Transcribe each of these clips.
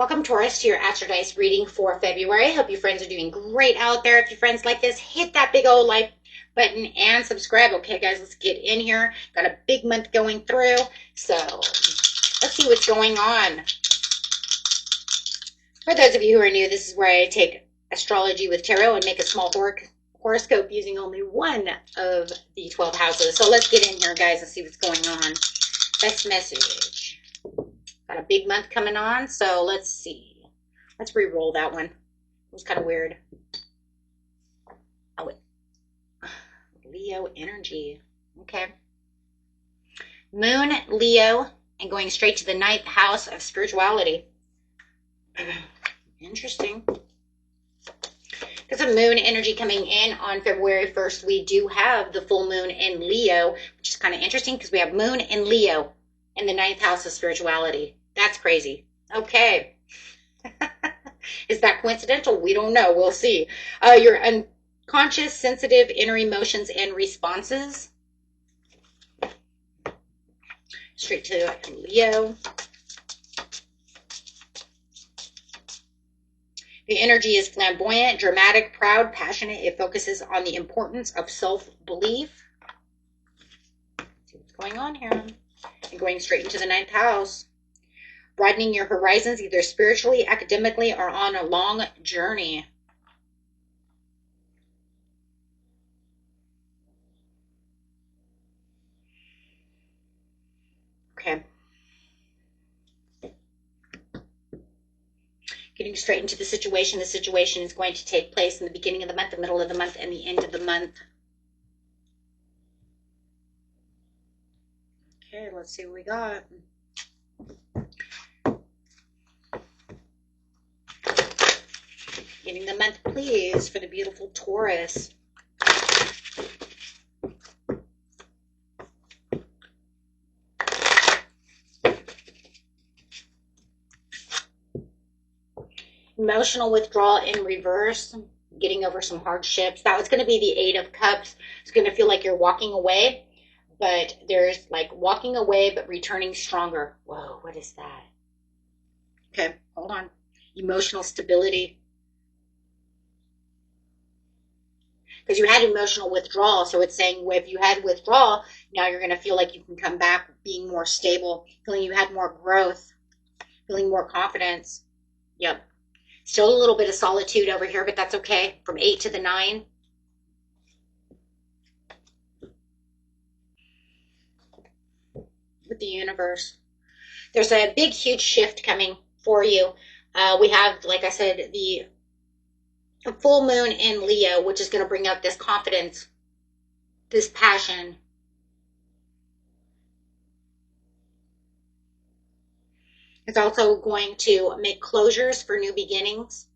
Welcome, Taurus, to your Astrodice reading for February. Hope you friends are doing great out there. If your friends like this, hit that big old like button and subscribe. Okay, guys, let's get in here. Got a big month going through, so let's see what's going on. For those of you who are new, this is where I take astrology with tarot and make a small horoscope using only one of the 12 houses. So let's get in here, guys, and see what's going on. Best message. Got a big month coming on, so let's see. Let's re-roll that one. It was kind of weird. Oh, Leo energy. Okay. Moon, Leo, and going straight to the 9th house of spirituality. Interesting. Because of moon energy coming in on February 1st, we do have the full moon in Leo, which is kind of interesting because we have moon in Leo in the 9th house of spirituality. That's crazy. Okay. Is that coincidental? We don't know. We'll see. Your unconscious, sensitive inner emotions and responses. Straight to Leo. The energy is flamboyant, dramatic, proud, passionate. It focuses on the importance of self-belief. See what's going on here. And going straight into the 9th house. Broadening your horizons, either spiritually, academically, or on a long journey. Okay. Getting straight into the situation. The situation is going to take place in the beginning of the month, the middle of the month, and the end of the month. Okay, let's see what we got. Getting the month, please, for the beautiful Taurus. Emotional withdrawal in reverse, getting over some hardships. That was going to be the 8 of Cups. It's going to feel like you're walking away, but there's like walking away but returning stronger. Whoa, what is that? Okay, hold on. Emotional stability. Because you had emotional withdrawal, so it's saying if you had withdrawal, now you're going to feel like you can come back being more stable, feeling you had more growth, feeling more confidence. Yep. Still a little bit of solitude over here, but that's okay. From 8 to the 9. With the universe. There's a big, huge shift coming for you. We have, like I said, the full moon in Leo, which is going to bring out this confidence, this passion. It's also going to make closures for new beginnings.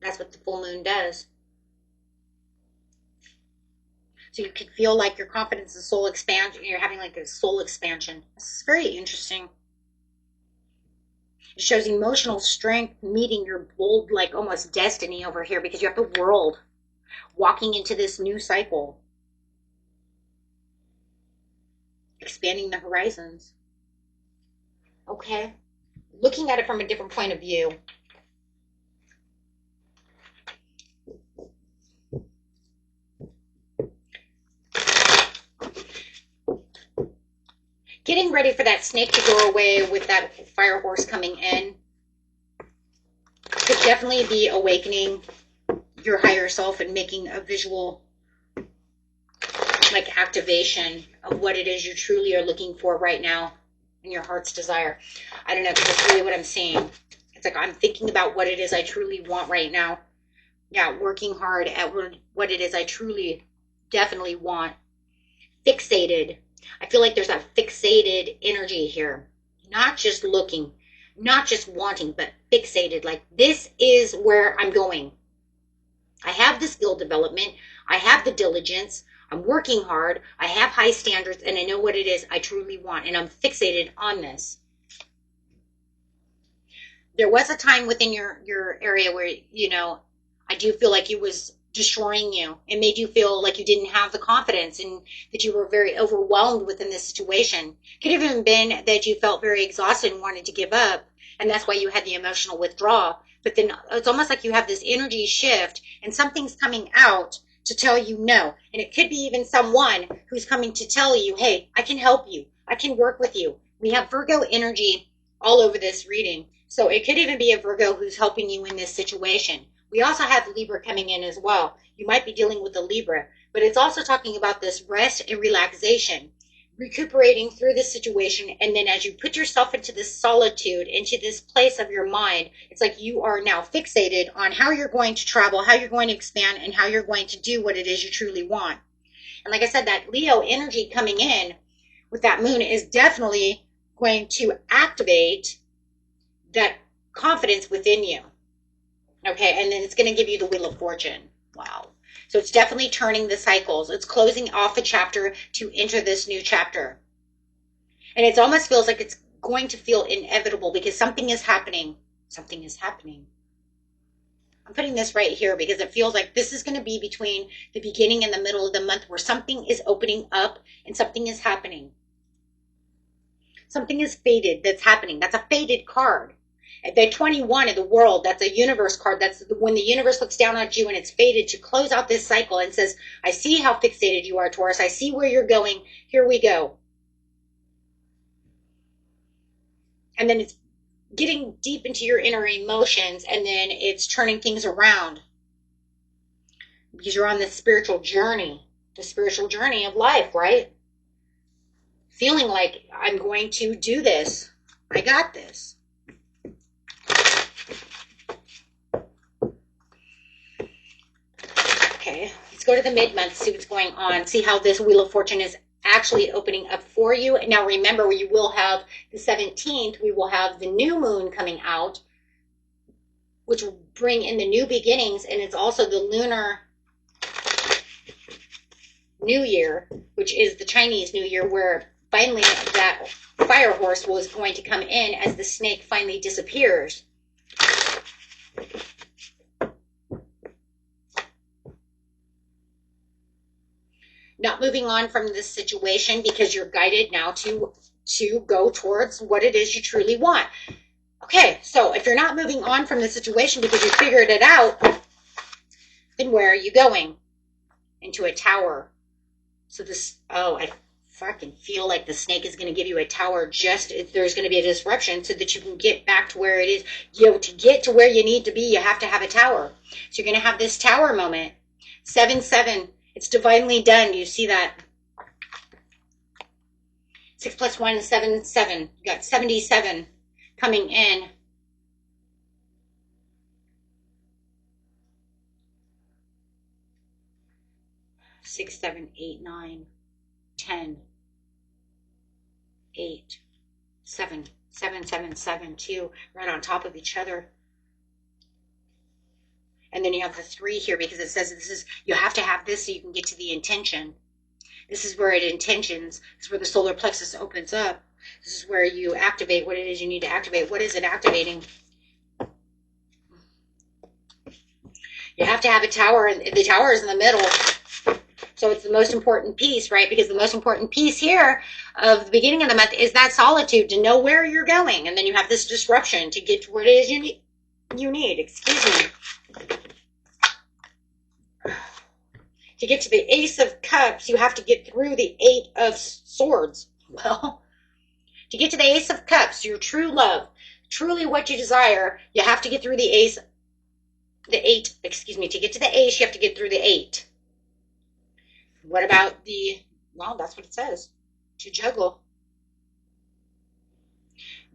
That's what the full moon does. So you can feel like your confidence is soul expansion. You're having like a soul expansion. This is very interesting. It shows emotional strength meeting your bold, like almost destiny over here, because you have the world walking into this new cycle. Expanding the horizons. Okay. Looking at it from a different point of view. Getting ready for that snake to go away with that fire horse coming in. Could definitely be awakening your higher self and making a visual like activation of what it is you truly are looking for right now in your heart's desire. I don't know, because that's really what I'm seeing. It's like I'm thinking about what it is I truly want right now. Yeah, working hard at what it is I truly definitely want. Fixated. I feel like there's that fixated energy here. Not just looking, not just wanting, but fixated. Like, this is where I'm going. I have the skill development. I have the diligence. I'm working hard. I have high standards, and I know what it is I truly want, and I'm fixated on this. There was a time within your area where, you know, I do feel like it was destroying you. It made you feel like you didn't have the confidence and that you were very overwhelmed within this situation. Could have even been that you felt very exhausted and wanted to give up. And that's why you had the emotional withdrawal. But then it's almost like you have this energy shift and something's coming out to tell you no. And it could be even someone who's coming to tell you, hey, I can help you. I can work with you. We have Virgo energy all over this reading. So it could even be a Virgo who's helping you in this situation. We also have Libra coming in as well. You might be dealing with a Libra, but it's also talking about this rest and relaxation, recuperating through this situation. And then as you put yourself into this solitude, into this place of your mind, it's like you are now fixated on how you're going to travel, how you're going to expand, and how you're going to do what it is you truly want. And like I said, that Leo energy coming in with that moon is definitely going to activate that confidence within you. Okay, and then it's going to give you the Wheel of Fortune. Wow. So it's definitely turning the cycles. It's closing off a chapter to enter this new chapter. And it almost feels like it's going to feel inevitable because something is happening. Something is happening. I'm putting this right here because it feels like this is going to be between the beginning and the middle of the month where something is opening up and something is happening. Something is fated that's happening. That's a fated card. The 21 of the world, that's a universe card. That's when the universe looks down at you and it's fated to close out this cycle and says, I see how fixated you are, Taurus. I see where you're going. Here we go. And then it's getting deep into your inner emotions, and then it's turning things around because you're on this spiritual journey, the spiritual journey of life, right? Feeling like I'm going to do this. I got this. Okay, let's go to the mid-month, see what's going on, see how this Wheel of Fortune is actually opening up for you. Now remember, you will have the 17th, we will have the new moon coming out, which will bring in the new beginnings, and it's also the lunar new year, which is the Chinese New Year, where finally that fire horse was going to come in as the snake finally disappears. Not moving on from this situation because you're guided now to go towards what it is you truly want. Okay, so if you're not moving on from the situation because you figured it out, then where are you going? Into a tower. So this, oh, I fucking feel like the snake is going to give you a tower just if there's going to be a disruption so that you can get back to where it is. You know, to get to where you need to be, you have to have a tower. So you're going to have this tower moment. 7-7. It's divinely done. You see that? 6 plus 1 is 7-7. You got 77 coming in. 6, 7, 8, 9, 10, 8, 7, 7, 7, 7, 2, right on top of each other. And then you have the 3 here because it says this is, you have to have this so you can get to the intention. This is where it intentions. This is where the solar plexus opens up. This is where you activate what it is you need to activate. What is it activating? You have to have a tower, and the tower is in the middle. So it's the most important piece, right? Because the most important piece here of the beginning of the month is that solitude, to know where you're going. And then you have this disruption to get to where it is you need. Excuse me. To get to the Ace of Cups, you have to get through the 8 of Swords. Well, to get to the Ace of Cups, your true love, truly what you desire, you have to get through the 8. To get to the Ace, you have to get through the 8. What about the, well, that's what it says, to juggle.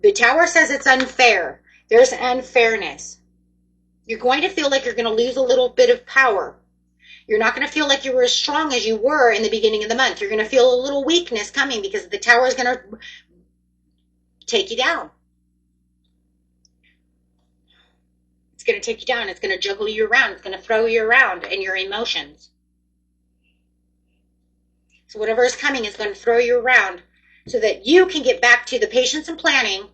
The Tower says it's unfair. There's unfairness. You're going to feel like you're going to lose a little bit of power. You're not going to feel like you were as strong as you were in the beginning of the month. You're going to feel a little weakness coming because the Tower is going to take you down. It's going to take you down. It's going to juggle you around. It's going to throw you around in your emotions. So whatever is coming is going to throw you around so that you can get back to the patience and planning,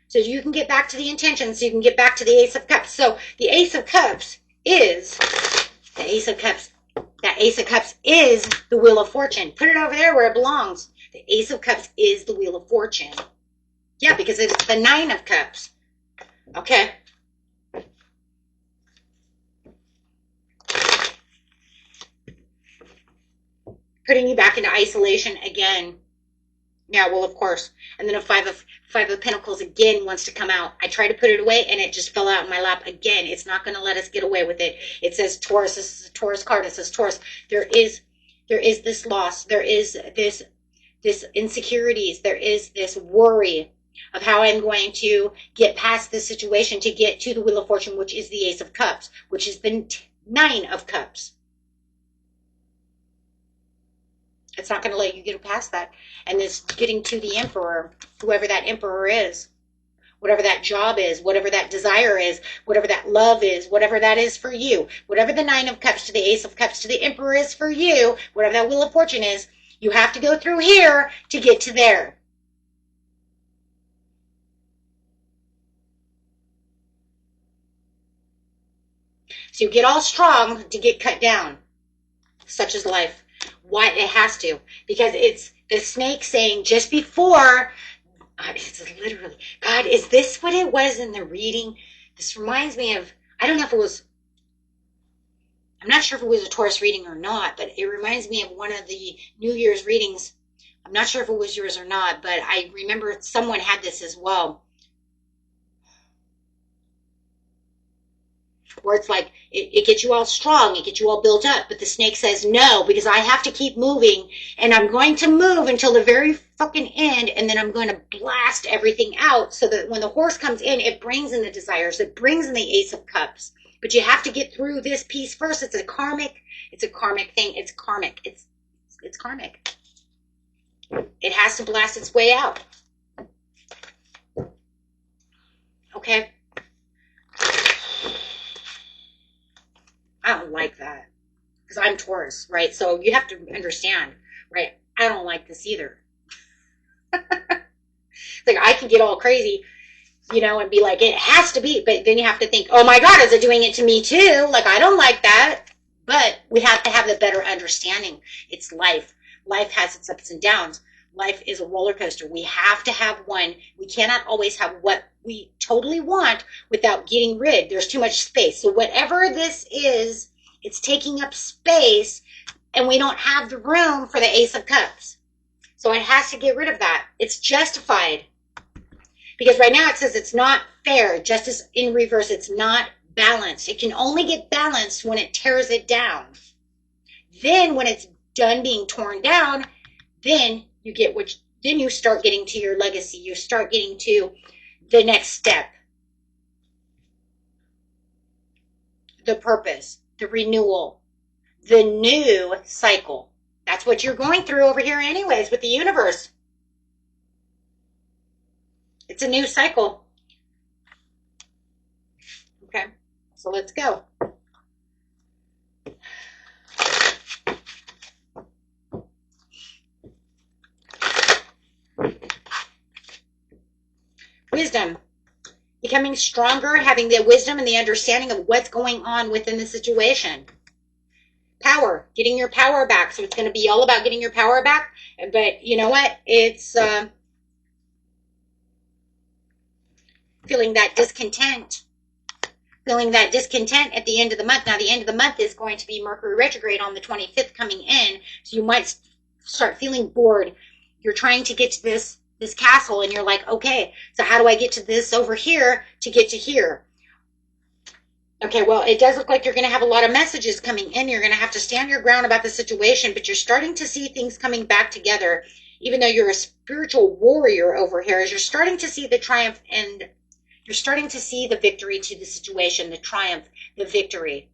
so you can get back to the intention, so you can get back to the Ace of Cups. So the Ace of Cups is the Ace of Cups. That Ace of Cups is the Wheel of Fortune. Put it over there where it belongs. The Ace of Cups is the Wheel of Fortune. Yeah, because it's the 9 of Cups. Okay. Putting you back into isolation again. Yeah, well, of course. And then a five of pentacles again wants to come out. I tried to put it away and it just fell out in my lap again. It's not going to let us get away with it. It says Taurus. This is a Taurus card. It says Taurus. There is this loss. There is this insecurities. There is this worry of how I'm going to get past this situation to get to the Wheel of Fortune, which is the Ace of Cups, which is the Nine of Cups. It's not going to let you get past that. And this getting to the Emperor, whoever that Emperor is, whatever that job is, whatever that desire is, whatever that love is, whatever that is for you, whatever the Nine of Cups to the Ace of Cups to the Emperor is for you, whatever that Wheel of Fortune is, you have to go through here to get to there. So you get all strong to get cut down. Such is life. Why? It has to. Because it's the snake saying just before, God, it's literally, God, is this what it was in the reading? This reminds me of, I don't know if it was, I'm not sure if it was a Taurus reading or not, but it reminds me of one of the New Year's readings. I'm not sure if it was yours or not, but I remember someone had this as well. Where it's like, it gets you all strong, it gets you all built up, but the snake says no, because I have to keep moving, and I'm going to move until the very fucking end, and then I'm going to blast everything out, so that when the horse comes in, it brings in the desires, it brings in the Ace of Cups. But you have to get through this piece first. It's a karmic thing. It's karmic. It's karmic. It has to blast its way out. Okay? I don't like that. Because I'm Taurus, right? So you have to understand, right? I don't like this either. Like, I can get all crazy, and be like, it has to be. But then you have to think, oh my God, is it doing it to me too? Like, I don't like that. But we have to have the better understanding. It's life. Life has its ups and downs. Life is a roller coaster. We have to have one. We cannot always have what we totally want without getting rid. There's too much space. So whatever this is, it's taking up space, and we don't have the room for the Ace of Cups. So it has to get rid of that. It's justified. Because right now it says it's not fair. Justice in reverse. It's not balanced. It can only get balanced when it tears it down. Then when it's done being torn down, then you start getting to your legacy. You start getting to the next step. The purpose, the renewal, the new cycle. That's what you're going through over here anyways with the universe. It's a new cycle. Okay, so let's go. Wisdom. Becoming stronger, having the wisdom and the understanding of what's going on within the situation. Power. Getting your power back. So it's going to be all about getting your power back. But you know what? It's feeling that discontent. Feeling that discontent at the end of the month. Now, the end of the month is going to be Mercury retrograde on the 25th coming in. So you might start feeling bored. You're trying to get to this castle, and you're like, okay, so how do I get to this over here to get to here? Okay, well, it does look like you're going to have a lot of messages coming in. You're going to have to stand your ground about the situation, but you're starting to see things coming back together, even though you're a spiritual warrior over here, as you're starting to see the triumph, and you're starting to see the victory to the situation, the triumph, the victory.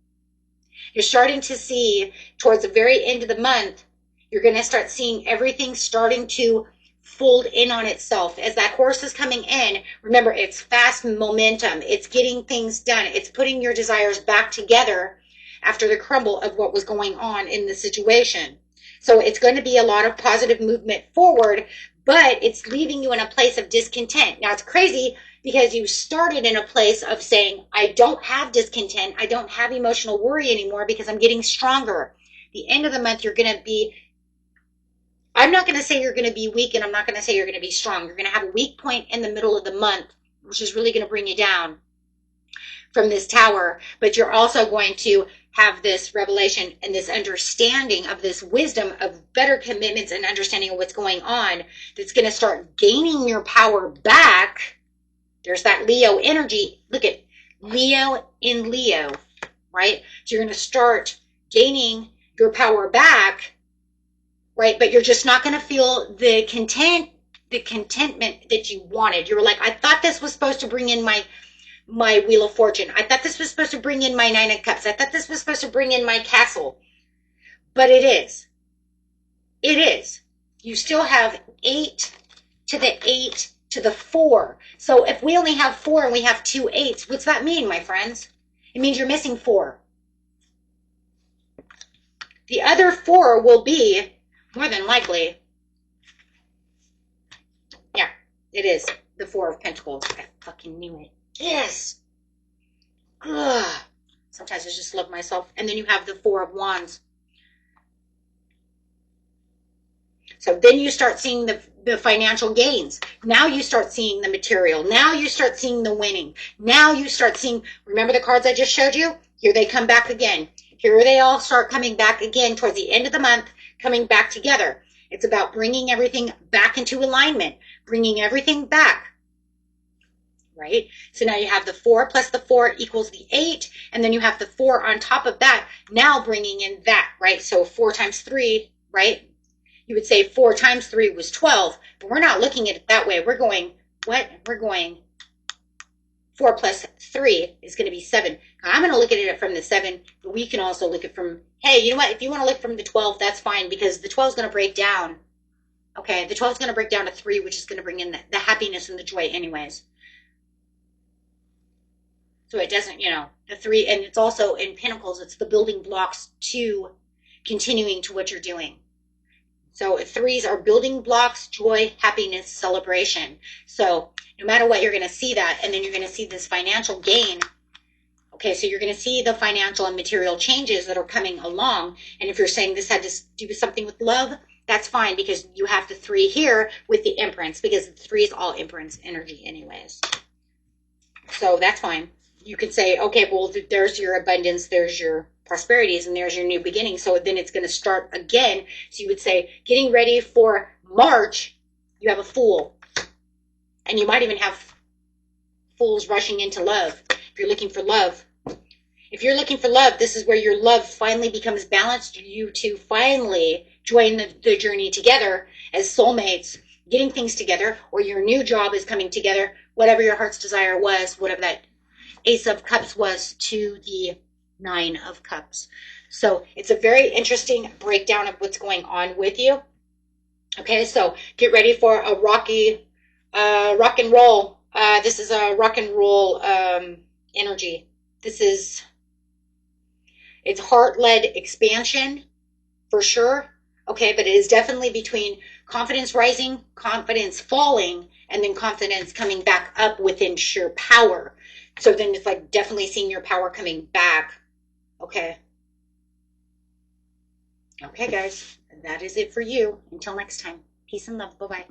You're starting to see towards the very end of the month, you're going to start seeing everything starting to fold in on itself. As that horse is coming in, remember, it's fast momentum. It's getting things done. It's putting your desires back together after the crumble of what was going on in the situation. So it's going to be a lot of positive movement forward, but it's leaving you in a place of discontent. Now, it's crazy because you started in a place of saying, I don't have discontent. I don't have emotional worry anymore because I'm getting stronger. The end of the month, you're going to be, I'm not going to say you're going to be weak, and I'm not going to say you're going to be strong. You're going to have a weak point in the middle of the month, which is really going to bring you down. from this tower, but you're also going to have this revelation and this understanding of this wisdom of better commitments and understanding of what's going on that's going to start gaining your power back. There's that Leo energy. Look at Leo in Leo, right? So you're going to start gaining your power back, right? But you're just not going to feel the contentment that you wanted. You were like, I thought this was supposed to bring in my Wheel of Fortune. I thought this was supposed to bring in my Nine of Cups. I thought this was supposed to bring in my Castle. But it is. It is. You still have 8 to the 8 to the 4. So if we only have 4 and we have 2 8s, what's that mean, my friends? It means you're missing 4. The other 4 will be, more than likely, yeah, it is the 4 of Pentacles. I fucking knew it. Yes. Ugh. Sometimes I just love myself. And then you have the 4 of Wands. So then you start seeing the financial gains. Now you start seeing the material. Now you start seeing the winning. Now you start seeing, remember the cards I just showed you? Here they come back again. Here they all start coming back again towards the end of the month, coming back together. It's about bringing everything back into alignment, bringing everything back. Right? So now you have the 4 plus the 4 equals the 8. And then you have the 4 on top of that, now bringing in that, right? So 4 times 3, right? You would say 4 times 3 was 12, but we're not looking at it that way. We're going, what? We're going 4 plus 3 is going to be 7. I'm going to look at it from the 7, but we can also look at from, hey, you know what? If you want to look from the 12, that's fine, because the 12 is going to break down. Okay, the 12 is going to break down to 3, which is going to bring in the happiness and the joy anyways. So it doesn't, you know, the 3, and it's also in Pentacles, it's the building blocks to continuing to what you're doing. So 3s are building blocks, joy, happiness, celebration. So no matter what, you're going to see that, and then you're going to see this financial gain. Okay, so you're going to see the financial and material changes that are coming along. And if you're saying this had to do with something with love, that's fine, because you have the 3 here with the Empress, because the 3 is all Empress energy anyways. So that's fine. You could say, okay, well, there's your abundance, there's your prosperities, and there's your new beginning. So then it's going to start again. So you would say, getting ready for March, you have a Fool. And you might even have fools rushing into love. If you're looking for love. If you're looking for love, this is where your love finally becomes balanced. You two finally join the journey together as soulmates, getting things together, or your new job is coming together, whatever your heart's desire was, whatever that Ace of Cups was to the 9 of Cups. So it's a very interesting breakdown of what's going on with you. Okay, so get ready for a rocky rock and roll. This is a rock and roll energy. It's heart-led expansion for sure. Okay, but it is definitely between confidence rising, confidence falling, and then confidence coming back up within sheer power. So then it's like definitely seeing your power coming back. Okay. Okay, guys. That is it for you. Until next time. Peace and love. Bye-bye.